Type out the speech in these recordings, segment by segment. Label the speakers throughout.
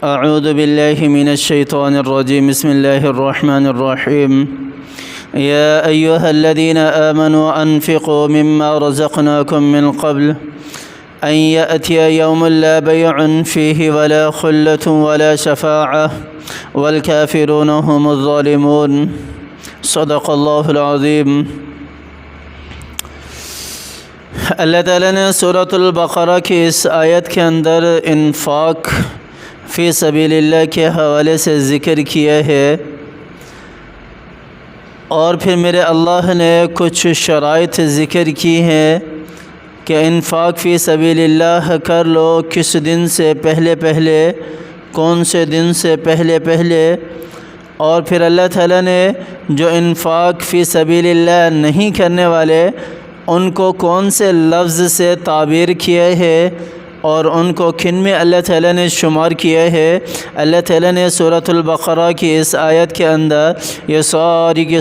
Speaker 1: اعوذ باللہ من الشیطان الرجیم بسم اللہ الرحمن الرحیم یا ایہا الذین آمنوا انفقوا مما رزقناکم من قبل ان یأتی یوم لا بیع فیہ ولا خلة ولا شفاعة والکافرون هم الظالمون صدق اللہ العظیم۔ اللہ تعالیٰ نے سورۃ البقرہ کی اس آیت کے اندر انفاق فی سبیل اللہ کے حوالے سے ذکر کیا ہے، اور پھر میرے اللہ نے کچھ شرائط ذکر کی ہیں کہ انفاق فی سبیل اللہ کر لو کس دن سے پہلے، کون سے دن سے پہلے، اور پھر اللہ تعالیٰ نے جو انفاق فی سبیل اللہ نہیں کرنے والے ان کو کون سے لفظ سے تعبیر کیا ہے اور ان کو کن میں اللہ تعالیٰ نے شمار کیا ہے۔ اللہ تعالیٰ نے سورۃ البقرہ کی اس آیت کے اندر یہ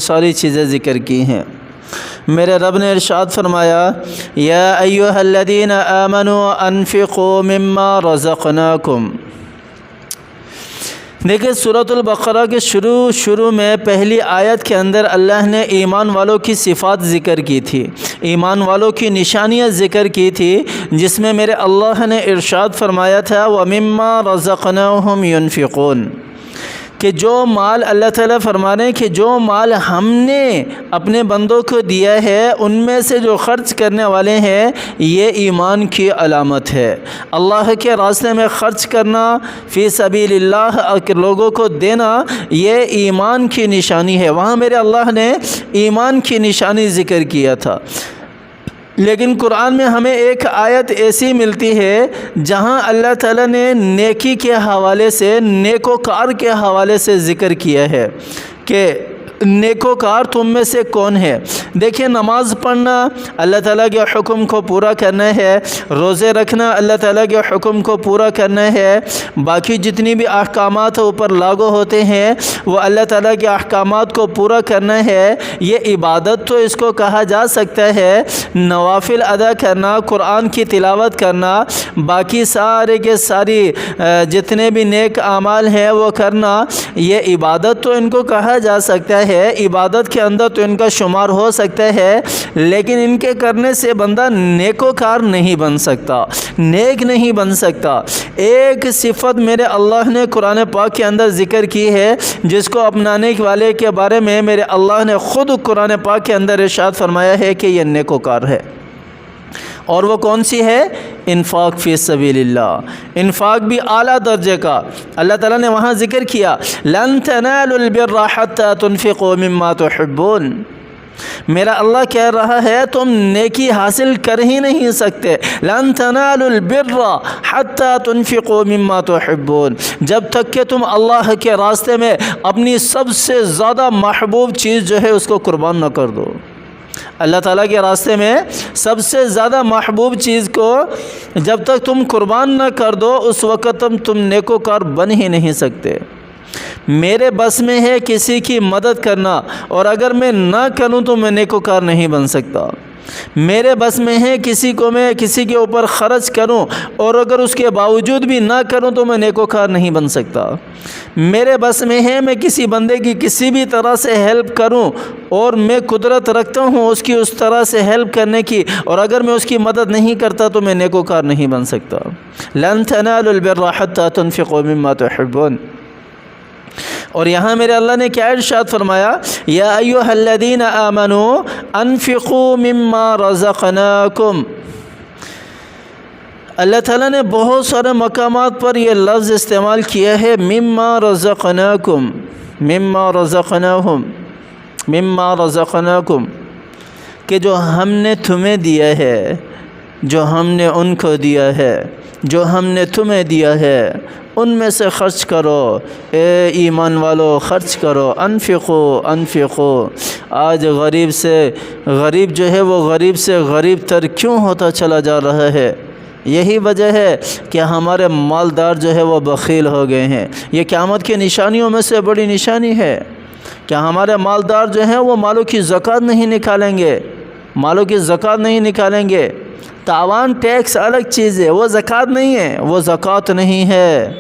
Speaker 1: ساری چیزیں ذکر کی ہیں۔ میرے رب نے ارشاد فرمایا یا ایھا الذین آمنوا انفقوا مما رزقناکم۔ دیکھیں سورۃ البقرہ کے شروع میں پہلی آیت کے اندر اللہ نے ایمان والوں کی صفات ذکر کی تھی، ایمان والوں کی نشانیاں ذکر کی تھی، جس میں میرے اللہ نے ارشاد فرمایا تھا وَمِمَّا رَزَقْنَاهُمْ يُنْفِقُونَ، کہ جو مال اللہ تعالیٰ فرمانے کہ جو مال ہم نے اپنے بندوں کو دیا ہے ان میں سے جو خرچ کرنے والے ہیں یہ ایمان کی علامت ہے۔ اللہ کے راستے میں خرچ کرنا فی سبیل اللہ لوگوں کو دینا یہ ایمان کی نشانی ہے۔ وہاں میرے اللہ نے ایمان کی نشانی ذکر کیا تھا، لیکن قرآن میں ہمیں ایک آیت ایسی ملتی ہے جہاں اللہ تعالیٰ نے نیکی کے حوالے سے، نیکوکار کے حوالے سے ذکر کیا ہے کہ نیکوکار تم میں سے کون ہے۔ دیکھیں نماز پڑھنا اللہ تعالیٰ کے حکم کو پورا کرنا ہے، روزے رکھنا اللہ تعالیٰ کے حکم کو پورا کرنا ہے، باقی جتنی بھی احکامات اوپر لاگو ہوتے ہیں وہ اللہ تعالیٰ کے احکامات کو پورا کرنا ہے۔ یہ عبادت تو اس کو کہا جا سکتا ہے، نوافل ادا کرنا، قرآن کی تلاوت کرنا، باقی سارے کے ساری جتنے بھی نیک اعمال ہیں وہ کرنا، یہ عبادت تو ان کو کہا جا سکتا ہے، عبادت کے اندر تو ان کا شمار ہو سکتا ہے، لیکن ان کے کرنے سے بندہ نیکوکار نہیں بن سکتا، نیک نہیں بن سکتا۔ ایک صفت میرے اللہ نے قرآن پاک کے اندر ذکر کی ہے جس کو اپنانے والے کے بارے میں میرے اللہ نے خود قرآن پاک کے اندر ارشاد فرمایا ہے کہ یہ نیکوکار ہے، اور وہ کون سی ہے؟ انفاق فی سبیل اللہ۔ انفاق بھی اعلیٰ درجے کا اللہ تعالیٰ نے وہاں ذکر کیا لن تنالوا البر حتى تنفقوا مما تحبون۔ میرا اللہ کہہ رہا ہے تم نیکی حاصل کر ہی نہیں سکتے، لن تنالوا البر حتى تنفقوا مما تحبون، جب تک کہ تم اللہ کے راستے میں اپنی سب سے زیادہ محبوب چیز جو ہے اس کو قربان نہ کر دو۔ اللہ تعالیٰ کے راستے میں سب سے زیادہ محبوب چیز کو جب تک تم قربان نہ کر دو اس وقت تم نیکوکار بن ہی نہیں سکتے۔ میرے بس میں ہے کسی کی مدد کرنا، اور اگر میں نہ کروں تو میں نیکوکار نہیں بن سکتا۔ میرے بس میں ہے میں کسی کے اوپر خرچ کروں، اور اگر اس کے باوجود بھی نہ کروں تو میں نیکوکار نہیں بن سکتا۔ میرے بس میں ہے میں کسی بندے کی کسی بھی طرح سے ہیلپ کروں، اور میں قدرت رکھتا ہوں اس کی اس طرح سے ہیلپ کرنے کی، اور اگر میں اس کی مدد نہیں کرتا تو میں نیکوکار نہیں بن سکتا۔ لن تنالوا البر حتى تنفقوا مما تحبون۔ اور یہاں میرے اللہ نے کیا ارشاد فرمایا یا ایھا الذین آمنوا انفقوا مما رزقناکم۔ اللہ تعالیٰ نے بہت سارے مقامات پر یہ لفظ استعمال کیا ہے مما رزقناکم، مما رزقناہم، مما رزقناکم، کہ جو ہم نے تمہیں دیا ہے، جو ہم نے ان کو دیا ہے، جو ہم نے تمہیں دیا ہے ان میں سے خرچ کرو۔ اے ایمان والو خرچ کرو، انفقو۔ آج غریب جو ہے وہ غریب سے غریب تر کیوں ہوتا چلا جا رہا ہے؟ یہی وجہ ہے کہ ہمارے مالدار جو ہے وہ بخیل ہو گئے ہیں۔ یہ قیامت کی نشانیوں میں سے بڑی نشانی ہے کہ ہمارے مالدار جو ہیں وہ مالوں کی زکوٰۃ نہیں نکالیں گے، مالوں کی زکوٰۃ نہیں نکالیں گے۔ تاوان ٹیکس الگ چیز ہے، وہ زکوٰۃ نہیں ہے، وہ زکوٰۃ نہیں ہے،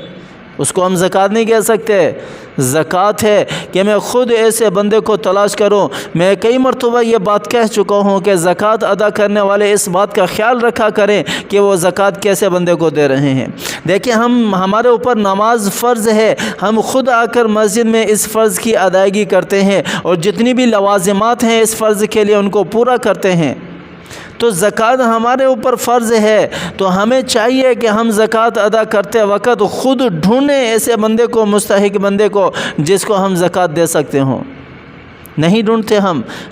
Speaker 1: اس کو ہم زکوٰۃ نہیں کہہ سکتے۔ زکوٰۃ ہے کہ میں خود ایسے بندے کو تلاش کروں۔ میں کئی مرتبہ یہ بات کہہ چکا ہوں کہ زکوٰۃ ادا کرنے والے اس بات کا خیال رکھا کریں کہ وہ زکوٰۃ کیسے بندے کو دے رہے ہیں۔ دیکھیں ہمارے اوپر نماز فرض ہے، ہم خود آ کر مسجد میں اس فرض کی ادائیگی کرتے ہیں اور جتنی بھی لوازمات ہیں اس فرض کے لیے ان کو پورا کرتے ہیں۔ تو زکوٰۃ ہمارے اوپر فرض ہے، تو ہمیں چاہیے کہ ہم زکوٰۃ ادا کرتے وقت خود ڈھونڈیں ایسے بندے کو، مستحق بندے کو جس کو ہم زکوٰۃ دے سکتے ہوں۔ نہیں ڈھونڈتے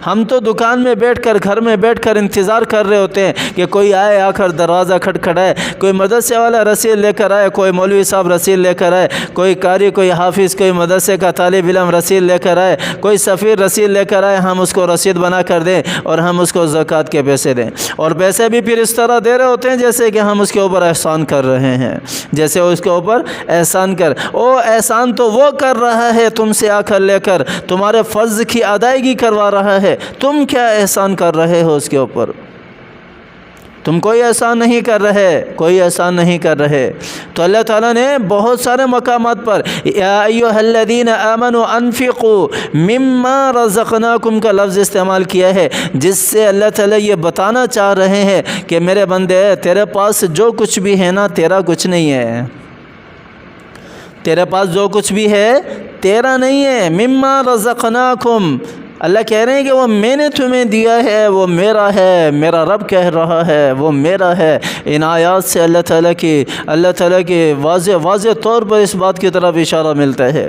Speaker 1: ہم تو دکان میں بیٹھ کر، گھر میں بیٹھ کر انتظار کر رہے ہوتے ہیں کہ کوئی آئے، آ کر دروازہ کھٹکھٹائے، کوئی مدرسے والا رسید لے کر آئے، کوئی مولوی صاحب رسید لے کر آئے، کوئی قاری، کوئی حافظ، کوئی مدرسے کا طالب علم رسید لے کر آئے، کوئی سفیر رسید لے کر آئے، ہم اس کو رسید بنا کر دیں اور ہم اس کو زکوٰۃ کے پیسے دیں، اور پیسے بھی پھر اس طرح دے رہے ہوتے ہیں جیسے کہ ہم اس کے اوپر احسان کر رہے ہیں، جیسے اس کے اوپر احسان احسان تو وہ کر رہا ہے تم سے آ کر لے کر، تمہارے فرض کی ادائیگی کروا رہا ہے، تم کیا احسان کر رہے ہو اس کے اوپر؟ تم کوئی احسان نہیں کر رہے، کوئی احسان نہیں کر رہے۔ تو اللہ تعالیٰ نے بہت سارے مقامات پر یا ایھا الذین آمنوا انفقوا مما رزقناکم کا لفظ استعمال کیا ہے، جس سے اللہ تعالیٰ یہ بتانا چاہ رہے ہیں کہ میرے بندے تیرے پاس جو کچھ بھی ہے نا تیرا کچھ نہیں ہے، تیرے پاس جو کچھ بھی ہے تیرا نہیں ہے۔ مما رزقناکم، اللہ کہہ رہے ہیں کہ وہ میں نے تمہیں دیا ہے وہ میرا ہے، میرا رب کہہ رہا ہے وہ میرا ہے۔ ان آیات سے اللہ تعالیٰ کی واضح طور پر اس بات کی طرف اشارہ ملتا ہے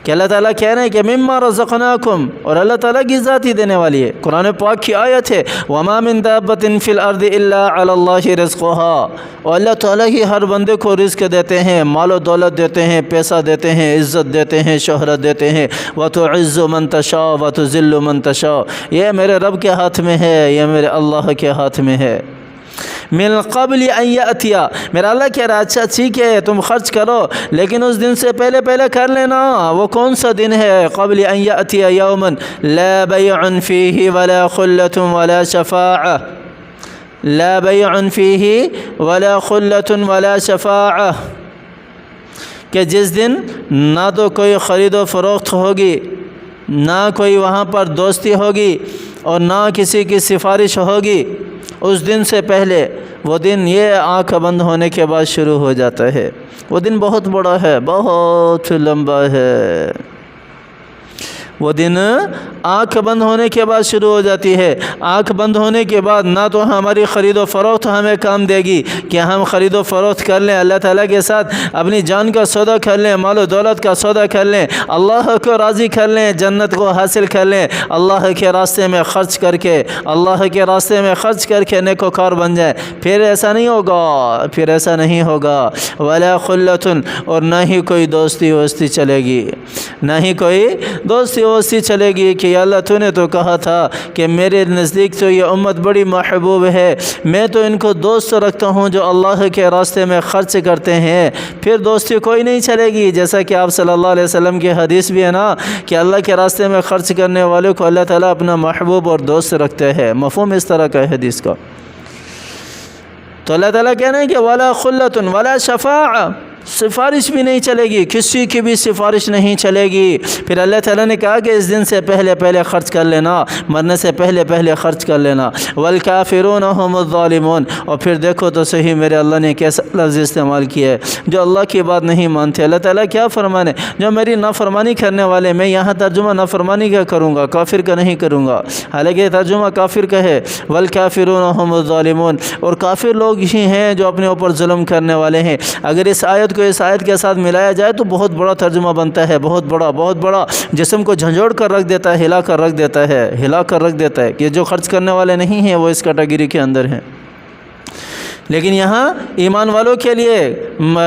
Speaker 1: کہ اللہ تعالیٰ کہہ رہے ہیں کہ مما رزقناکم، اور اللہ تعالیٰ کی ذات ہی دینے والی ہے۔ قرآن پاک کی آیت ہے وما من دابۃ فی الارض الا علی اللہ رزقها، اور اللہ تعالیٰ ہی ہر بندے کو رزق دیتے ہیں، مال و دولت دیتے ہیں، پیسہ دیتے ہیں، عزت دیتے ہیں، شہرت دیتے ہیں۔ وتعز من تشاء وتذل من تشاء، یہ میرے رب کے ہاتھ میں ہے، یہ میرے اللہ کے ہاتھ میں ہے۔ من قبل ان یأتی، میرا اللہ کہہ رہا اچھا ٹھیک ہے تم خرچ کرو لیکن اس دن سے پہلے کر لینا۔ وہ کون سا دن ہے؟ قبل ان یأتی یوما لا بیع فیہ ولا خلۃ ولا شفاعہ، لا بیع فیہ ولا خلۃ ولا شفاعہ، کہ جس دن نہ تو کوئی خرید و فروخت ہوگی، نہ کوئی وہاں پر دوستی ہوگی، اور نہ کسی کی سفارش ہوگی۔ اس دن سے پہلے، وہ دن یہ آنکھ بند ہونے کے بعد شروع ہو جاتا ہے۔ وہ دن بہت بڑا ہے، بہت لمبا ہے۔ وہ دن آنکھ بند ہونے کے بعد شروع ہو جاتی ہے۔ آنکھ بند ہونے کے بعد نہ تو ہماری خرید و فروخت ہمیں کام دے گی کہ ہم خرید و فروخت کر لیں، اللہ تعالیٰ کے ساتھ اپنی جان کا سودا کر لیں، مال و دولت کا سودا کر لیں، اللہ کو راضی کر لیں، جنت کو حاصل کر لیں، اللہ کے راستے میں خرچ کر کے، اللہ کے راستے میں خرچ کر کے نیکوکار بن جائیں۔ پھر ایسا نہیں ہوگا، پھر ایسا نہیں ہوگا۔ ولا خلۃ، اور نہ ہی کوئی دوستی وستی چلے گی، نہ ہی کوئی دوستی وستی چلے گی کہ یا اللہ تو نے تو کہا تھا کہ میرے نزدیک تو یہ امت بڑی محبوب ہے، میں تو ان کو دوست رکھتا ہوں جو اللہ کے راستے میں خرچ کرتے ہیں۔ پھر دوستی کوئی نہیں چلے گی، جیسا کہ آپ صلی اللہ علیہ وسلم کی حدیث بھی ہے نا کہ اللہ کے راستے میں خرچ کرنے والے کو اللہ تعالیٰ اپنا محبوب اور دوست رکھتے ہیں۔ مفہوم اس طرح کا ہے حدیث کا۔ تو اللہ تعالیٰ کہہ رہے ہیں کہ ولا خلۃ ولا شفاعہ، سفارش بھی نہیں چلے گی، کسی کی بھی سفارش نہیں چلے گی۔ پھر اللہ تعالیٰ نے کہا کہ اس دن سے پہلے خرچ کر لینا، مرنے سے پہلے خرچ کر لینا۔ والکافرون هم الظالمون، اور پھر دیکھو تو صحیح میرے اللہ نے کیسا لفظ استعمال کیا ہے، جو اللہ کی بات نہیں مانتے۔ اللہ تعالیٰ کیا فرمانے، جو میری نافرمانی کرنے والے، میں یہاں ترجمہ نافرمانی کا کروں گا، کافر کا نہیں کروں گا، حالانکہ ترجمہ کافر کا ہے۔ والکافرون هم الظالمون، اور کافر لوگ ہی ہیں جو اپنے اوپر ظلم کرنے والے ہیں۔ اگر اس آیت کو اس آیت کے ساتھ ملایا جائے تو بہت بڑا ترجمہ بنتا ہے، بہت بڑا، جسم کو جھنجھوڑ کر رکھ دیتا ہے، ہلا کر رکھ دیتا ہے کہ جو خرچ کرنے والے نہیں ہیں وہ اس کیٹیگری کے اندر ہیں۔ لیکن یہاں ایمان والوں کے لیے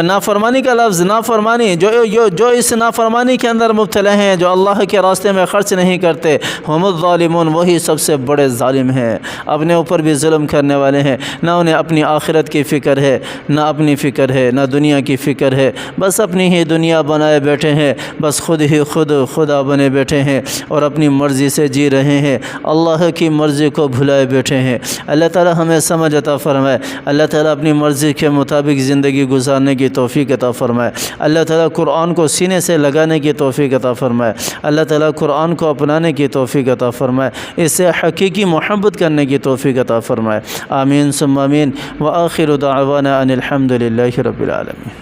Speaker 1: نافرمانی کا لفظ، نافرمانی جو اس نافرمانی کے اندر مبتلا ہیں، جو اللہ کے راستے میں خرچ نہیں کرتے، ہم الظالمون، وہی سب سے بڑے ظالم ہیں، اپنے اوپر بھی ظلم کرنے والے ہیں۔ نہ انہیں اپنی آخرت کی فکر ہے، نہ اپنی فکر ہے، نہ دنیا کی فکر ہے، بس اپنی ہی دنیا بنائے بیٹھے ہیں، بس خدا بنے بیٹھے ہیں اور اپنی مرضی سے جی رہے ہیں، اللہ کی مرضی کو بھلائے بیٹھے ہیں۔ اللہ تعالی ہمیں سمجھ عطا فرمائے۔ اللہ تعالیٰ اپنی مرضی کے مطابق زندگی گزارنے کی توفیق عطا فرمائے۔ اللہ تعالیٰ قرآن کو سینے سے لگانے کی توفیق عطا فرمائے۔ اللہ تعالیٰ قرآن کو اپنانے کی توفیق عطا فرمائے، اس سے حقیقی محبت کرنے کی توفیق عطا فرمائے۔ آمین ثم آمین۔ وآخر دعوانا ان الحمد للہ رب العالمین۔